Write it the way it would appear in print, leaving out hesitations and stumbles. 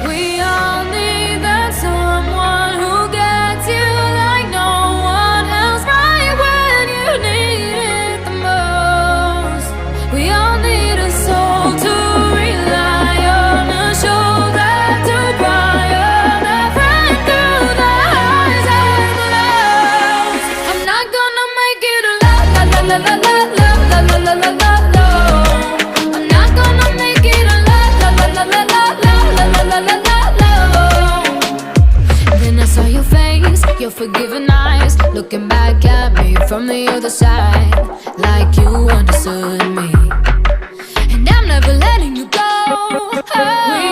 We all need that someone who gets you like no one else, right when you need it the most. We all need a soul to rely on, a shoulder to cry on, a friend through the highs and the lows. I'm not gonna make it alone, la la la la la la la la la la la. I'm not gonna make it alone, la la la la la la la la la la la. Then I saw your face, your forgiving eyes, looking back at me from the other side, like you understood me. And I'm never letting you go. We